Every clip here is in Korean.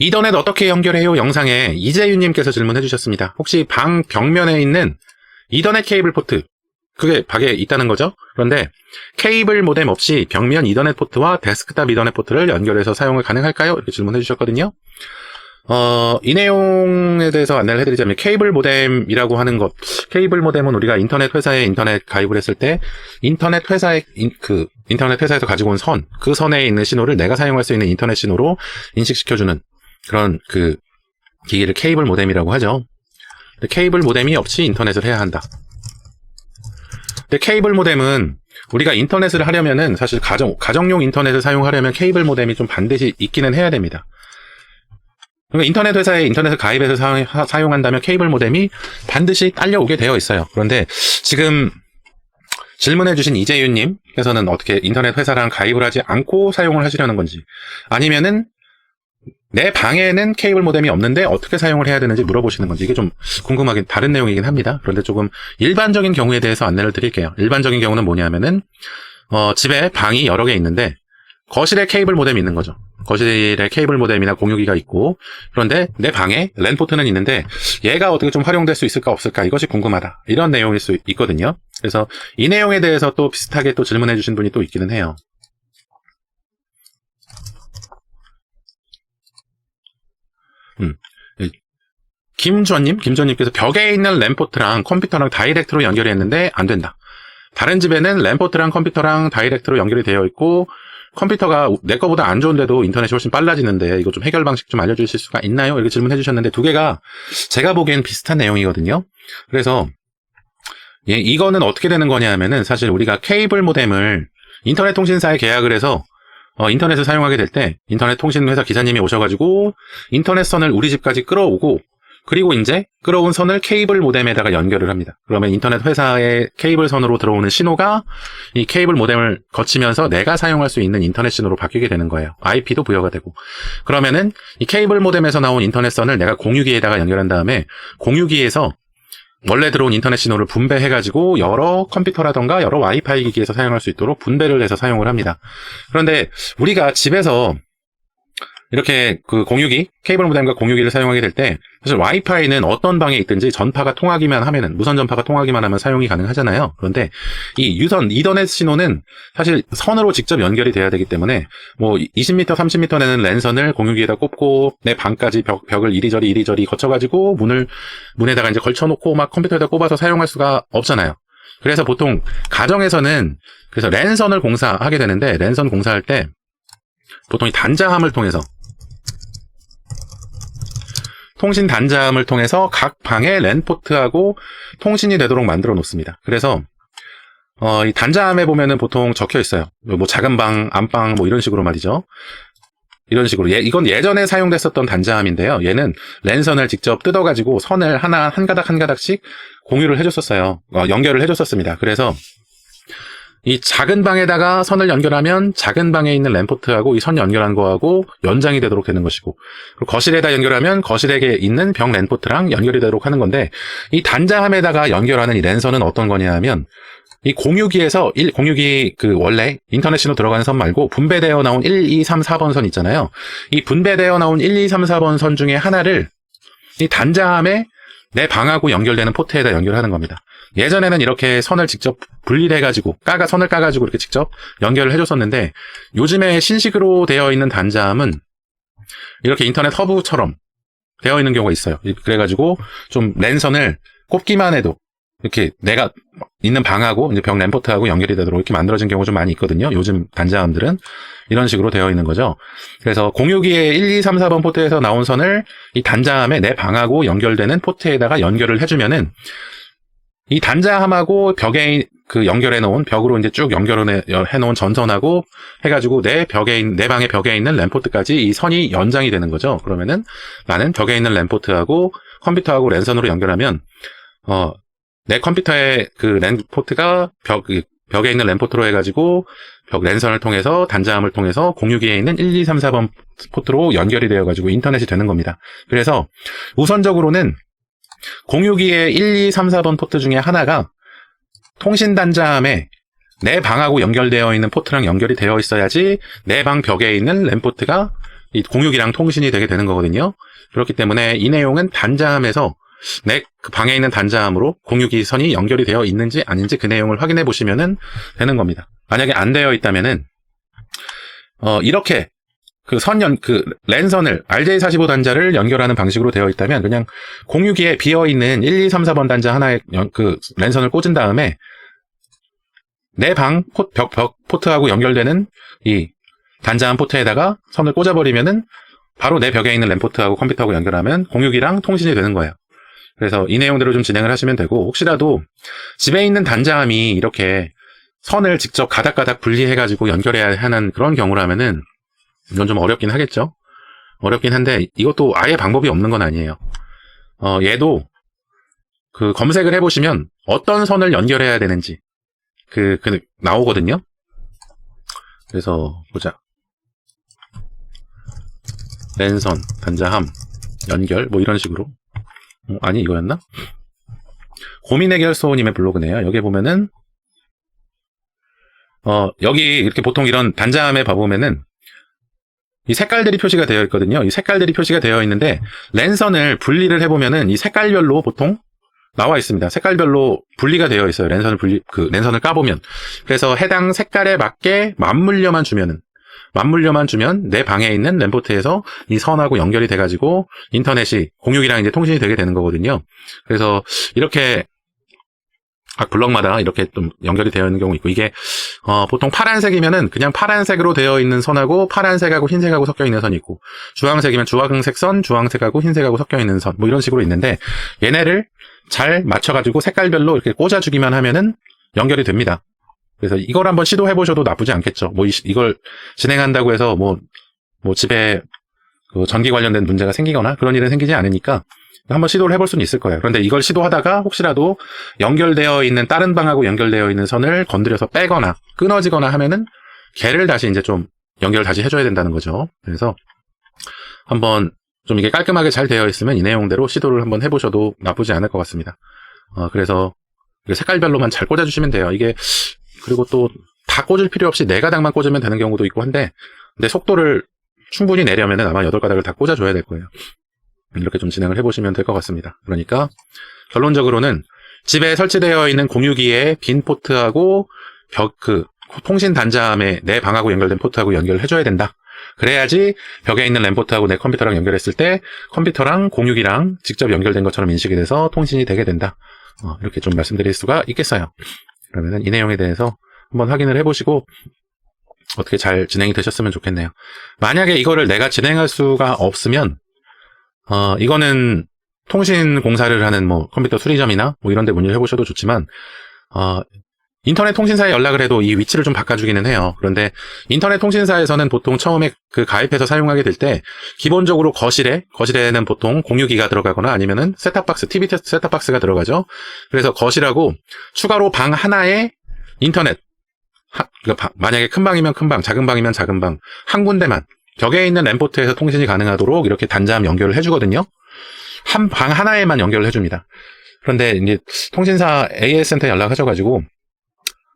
이더넷 어떻게 연결해요? 영상에 이재윤님께서 질문해 주셨습니다. 혹시 방 벽면에 있는 이더넷 케이블 포트, 그게 방에 있다는 거죠? 그런데 케이블 모뎀 없이 벽면 이더넷 포트와 데스크탑 이더넷 포트를 연결해서 사용을 가능할까요? 이렇게 질문해 주셨거든요. 이 내용에 대해서 안내를 해드리자면, 케이블 모뎀이라고 하는 것, 케이블 모뎀은 우리가 인터넷 회사에 인터넷 가입을 했을 때, 인터넷 회사에서 가지고 온 선, 그 선에 있는 신호를 내가 사용할 수 있는 인터넷 신호로 인식시켜주는 그런 기기를 케이블 모뎀이라고 하죠. 케이블 모뎀이 없이 인터넷을 해야 한다. 근데 케이블 모뎀은 우리가 인터넷을 하려면은, 사실 가정용 인터넷을 사용하려면 케이블 모뎀이 좀 반드시 있기는 해야 됩니다. 그러니까 인터넷 회사에 인터넷을 가입해서 사용한다면 케이블 모뎀이 반드시 딸려오게 되어 있어요. 그런데 지금 질문해주신 이재윤님께서는 어떻게 인터넷 회사랑 가입을 하지 않고 사용을 하시려는 건지, 아니면은 내 방에는 케이블 모뎀이 없는데 어떻게 사용을 해야 되는지 물어보시는 건지, 이게 좀 궁금하긴 다른 내용이긴 합니다. 그런데 조금 일반적인 경우에 대해서 안내를 드릴게요. 일반적인 경우는 뭐냐면은 집에 방이 여러 개 있는데 거실에 케이블 모뎀이 있는 거죠. 거실에 케이블 모뎀이나 공유기가 있고, 그런데 내 방에 랜 포트는 있는데 얘가 어떻게 좀 활용될 수 있을까 없을까, 이것이 궁금하다, 이런 내용일 수 있거든요. 그래서 이 내용에 대해서 또 비슷하게 또 질문해 주신 분이 또 있기는 해요. 김주원님께서 벽에 있는 랜 포트랑 컴퓨터랑 다이렉트로 연결이 했는데 안 된다. 다른 집에는 랜 포트랑 컴퓨터랑 다이렉트로 연결이 되어 있고 컴퓨터가 내 거보다 안 좋은데도 인터넷이 훨씬 빨라지는데 이거 좀 해결 방식 좀 알려주실 수가 있나요? 이렇게 질문해 주셨는데, 두 개가 제가 보기엔 비슷한 내용이거든요. 그래서 이거는 어떻게 되는 거냐 하면은, 사실 우리가 케이블 모뎀을 인터넷 통신사에 계약을 해서 인터넷을 사용하게 될 때 인터넷 통신 회사 기사님이 오셔가지고 인터넷 선을 우리 집까지 끌어오고, 그리고 이제 끌어온 선을 케이블 모뎀에다가 연결을 합니다. 그러면 인터넷 회사의 케이블 선으로 들어오는 신호가 이 케이블 모뎀을 거치면서 내가 사용할 수 있는 인터넷 신호로 바뀌게 되는 거예요. IP도 부여가 되고. 그러면은 이 케이블 모뎀에서 나온 인터넷 선을 내가 공유기에다가 연결한 다음에 공유기에서 원래 들어온 인터넷 신호를 분배해가지고 여러 컴퓨터라던가 여러 와이파이 기기에서 사용할 수 있도록 분배를 해서 사용을 합니다. 그런데 우리가 집에서 이렇게 공유기, 케이블 모뎀과 공유기를 사용하게 될 때, 사실 와이파이는 어떤 방에 있든지 전파가 통하기만 하면은, 무선 전파가 통하기만 하면 사용이 가능하잖아요. 그런데 이 유선, 이더넷 신호는 사실 선으로 직접 연결이 돼야 되기 때문에, 20m, 30m 내는 랜선을 공유기에다 꼽고, 내 방까지 벽을 이리저리 거쳐가지고, 문에다가 이제 걸쳐놓고 막 컴퓨터에다 꼽아서 사용할 수가 없잖아요. 그래서 보통 가정에서는, 그래서 랜선을 공사하게 되는데, 랜선 공사할 때, 보통 이 단자함을 통해서, 통신 단자함을 통해서 각 방에 랜 포트하고 통신이 되도록 만들어 놓습니다. 그래서 이 단자함에 보면은 보통 적혀 있어요. 작은 방, 안방 이런 식으로 말이죠. 이런 식으로. 이건 예전에 사용됐었던 단자함인데요. 얘는 랜선을 직접 뜯어가지고 선을 한 가닥씩 공유를 해줬었어요. 연결을 해줬었습니다. 그래서 이 작은 방에다가 선을 연결하면 작은 방에 있는 랜 포트하고 이 선 연결한 거하고 연장이 되도록 되는 것이고, 그리고 거실에다 연결하면 거실에 있는 벽 랜 포트랑 연결이 되도록 하는 건데, 이 단자함에다가 연결하는 이 랜선은 어떤 거냐 하면, 이 공유기에서 공유기 원래 인터넷 신호 들어가는 선 말고 분배되어 나온 1, 2, 3, 4번 선 있잖아요. 이 분배되어 나온 1, 2, 3, 4번 선 중에 하나를 이 단자함에 내 방하고 연결되는 포트에다 연결하는 겁니다. 예전에는 이렇게 선을 직접 분리해가지고 선을 까가지고 이렇게 직접 연결을 해줬었는데, 요즘에 신식으로 되어 있는 단자함은 이렇게 인터넷 허브처럼 되어 있는 경우가 있어요. 그래가지고 좀 랜선을 꼽기만 해도 이렇게 내가 있는 방하고 이제 벽 랜포트하고 연결이 되도록 이렇게 만들어진 경우가 좀 많이 있거든요. 요즘 단자함들은 이런 식으로 되어 있는 거죠. 그래서 공유기의 1, 2, 3, 4번 포트에서 나온 선을 이 단자함에 내 방하고 연결되는 포트에다가 연결을 해주면은, 이 단자함하고 벽에 연결해 놓은, 벽으로 이제 쭉 연결해 놓은 전선하고 해가지고 내 방의 벽에 있는 랜포트까지 이 선이 연장이 되는 거죠. 그러면은 나는 벽에 있는 랜포트하고 컴퓨터하고 랜선으로 연결하면, 내 컴퓨터의 랜포트가 벽에 있는 랜포트로 해가지고 벽 랜선을 통해서 단자함을 통해서 공유기에 있는 1, 2, 3, 4번 포트로 연결이 되어가지고 인터넷이 되는 겁니다. 그래서 우선적으로는 공유기의 1, 2, 3, 4번 포트 중에 하나가 통신 단자함에 내 방하고 연결되어 있는 포트랑 연결이 되어 있어야지 내 방 벽에 있는 랜 포트가 이 공유기랑 통신이 되게 되는 거거든요. 그렇기 때문에 이 내용은 단자함에서 내 그 방에 있는 단자함으로 공유기 선이 연결이 되어 있는지 아닌지 그 내용을 확인해 보시면 되는 겁니다. 만약에 안 되어 있다면은 이렇게 그 랜선을 RJ45 단자를 연결하는 방식으로 되어 있다면 그냥 공유기에 비어 있는 1, 2, 3, 4번 단자 하나에 그 랜선을 꽂은 다음에 내 방 포트하고 연결되는 이 단자함 포트에다가 선을 꽂아버리면은 바로 내 벽에 있는 랜 포트하고 컴퓨터하고 연결하면 공유기랑 통신이 되는 거예요. 그래서 이 내용대로 좀 진행을 하시면 되고, 혹시라도 집에 있는 단자함이 이렇게 선을 직접 가닥가닥 분리해가지고 연결해야 하는 그런 경우라면은 이건 좀 어렵긴 하겠죠. 어렵긴 한데 이것도 아예 방법이 없는 건 아니에요. 얘도 그 검색을 해보시면 어떤 선을 연결해야 되는지 나오거든요. 그래서 보자. 랜선, 단자함, 연결 뭐 이런 식으로. 아니 이거였나? 고민해결소님의 블로그네요. 여기 보면은 여기 이렇게 보통 이런 단자함에 봐보면은 이 색깔들이 표시가 되어 있거든요. 이 색깔들이 표시가 되어 있는데 랜선을 분리를 해보면은 이 색깔별로 보통 나와 있습니다. 색깔별로 분리가 되어 있어요. 랜선을 까보면. 그래서 해당 색깔에 맞게 맞물려만 주면 내 방에 있는 랜포트에서 이 선하고 연결이 돼가지고 인터넷이 공유기랑 이제 통신이 되게 되는 거거든요. 그래서 이렇게 각 블럭마다 이렇게 좀 연결이 되어 있는 경우 있고, 이게 보통 파란색이면은 그냥 파란색으로 되어 있는 선하고 파란색하고 흰색하고 섞여 있는 선이 있고, 주황색이면 주황색 선, 주황색하고 흰색하고 섞여 있는 선, 뭐 이런 식으로 있는데, 얘네를 잘 맞춰가지고 색깔별로 이렇게 꽂아주기만 하면은 연결이 됩니다. 그래서 이걸 한번 시도해 보셔도 나쁘지 않겠죠. 뭐 이걸 진행한다고 해서 뭐 집에 그 전기 관련된 문제가 생기거나 그런 일은 생기지 않으니까 한번 시도를 해볼 수는 있을 거예요. 그런데 이걸 시도하다가 혹시라도 연결되어 있는 다른 방하고 연결되어 있는 선을 건드려서 빼거나 끊어지거나 하면은 걔를 다시 이제 좀 연결을 다시 해줘야 된다는 거죠. 그래서 한번 좀 이게 깔끔하게 잘 되어 있으면 이 내용대로 시도를 한번 해보셔도 나쁘지 않을 것 같습니다. 그래서 색깔별로만 잘 꽂아주시면 돼요. 이게 그리고 또 다 꽂을 필요 없이 4가닥만 꽂으면 되는 경우도 있고 한데, 근데 속도를 충분히 내려면은 아마 8가닥을 다 꽂아줘야 될 거예요. 이렇게 좀 진행을 해보시면 될 것 같습니다. 그러니까 결론적으로는 집에 설치되어 있는 공유기의 빈 포트하고 통신 단자함에 내 방하고 연결된 포트하고 연결을 해줘야 된다. 그래야지 벽에 있는 랜 포트하고 내 컴퓨터랑 연결했을 때 컴퓨터랑 공유기랑 직접 연결된 것처럼 인식이 돼서 통신이 되게 된다. 이렇게 좀 말씀드릴 수가 있겠어요. 그러면은 이 내용에 대해서 한번 확인을 해보시고 어떻게 잘 진행이 되셨으면 좋겠네요. 만약에 이거를 내가 진행할 수가 없으면 이거는 통신 공사를 하는 뭐 컴퓨터 수리점이나 뭐 이런 데 문의를 해보셔도 좋지만 인터넷 통신사에 연락을 해도 이 위치를 좀 바꿔주기는 해요. 그런데 인터넷 통신사에서는 보통 처음에 그 가입해서 사용하게 될 때 기본적으로 거실에는 보통 공유기가 들어가거나 아니면은 셋탑박스, TV 셋탑박스가 들어가죠. 그래서 거실하고 추가로 방 하나에 인터넷, 만약에 큰 방이면 큰 방, 작은 방이면 작은 방 한 군데만 벽에 있는 랜포트에서 통신이 가능하도록 이렇게 단자함 연결을 해주거든요. 한 방 하나에만 연결을 해줍니다. 그런데 이제 통신사 AS 센터에 연락하셔가지고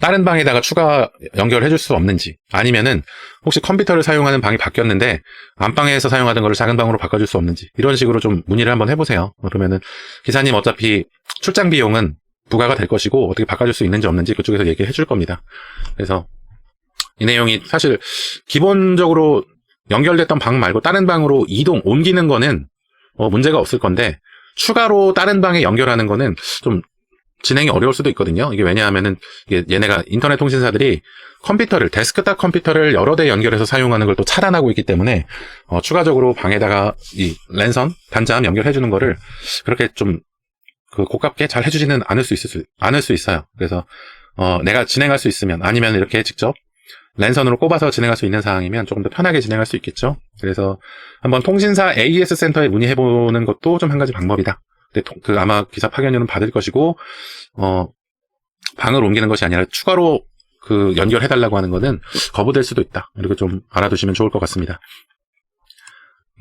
다른 방에다가 추가 연결해 줄 수 없는지, 아니면은 혹시 컴퓨터를 사용하는 방이 바뀌었는데 안방에서 사용하던 거를 작은 방으로 바꿔줄 수 없는지, 이런 식으로 좀 문의를 한번 해보세요. 그러면은 기사님 어차피 출장 비용은 부과가 될 것이고 어떻게 바꿔줄 수 있는지 없는지 그쪽에서 얘기해 줄 겁니다. 그래서 이 내용이 사실 기본적으로 연결됐던 방 말고 다른 방으로 옮기는 거는 문제가 없을 건데, 추가로 다른 방에 연결하는 거는 좀 진행이 어려울 수도 있거든요. 이게 왜냐하면은 얘네가 인터넷 통신사들이 데스크탑 컴퓨터를 여러 대 연결해서 사용하는 걸 또 차단하고 있기 때문에 추가적으로 방에다가 이 랜선 단자함 연결해주는 거를 그렇게 좀 고깝게 잘 해주지는 않을 수 있어요. 그래서 내가 진행할 수 있으면, 아니면 이렇게 직접 랜선으로 꼽아서 진행할 수 있는 상황이면 조금 더 편하게 진행할 수 있겠죠. 그래서 한번 통신사 AS 센터에 문의해보는 것도 좀 한 가지 방법이다. 근데 아마 기사 파견료는 받을 것이고, 방을 옮기는 것이 아니라 추가로 연결해달라고 하는 거는 거부될 수도 있다. 이렇게 좀 알아두시면 좋을 것 같습니다.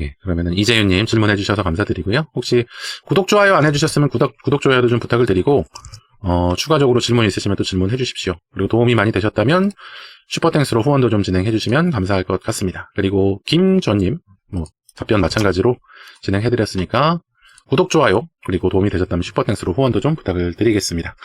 예, 그러면은 이재윤님 질문해주셔서 감사드리고요. 혹시 구독, 좋아요 안 해주셨으면 구독, 좋아요도 좀 부탁을 드리고, 추가적으로 질문 있으시면 또 질문해 주십시오. 그리고 도움이 많이 되셨다면 슈퍼땡스로 후원도 좀 진행해 주시면 감사할 것 같습니다. 그리고 김전님, 답변 마찬가지로 진행해드렸으니까 구독, 좋아요, 그리고 도움이 되셨다면 슈퍼땡스로 후원도 좀 부탁을 드리겠습니다.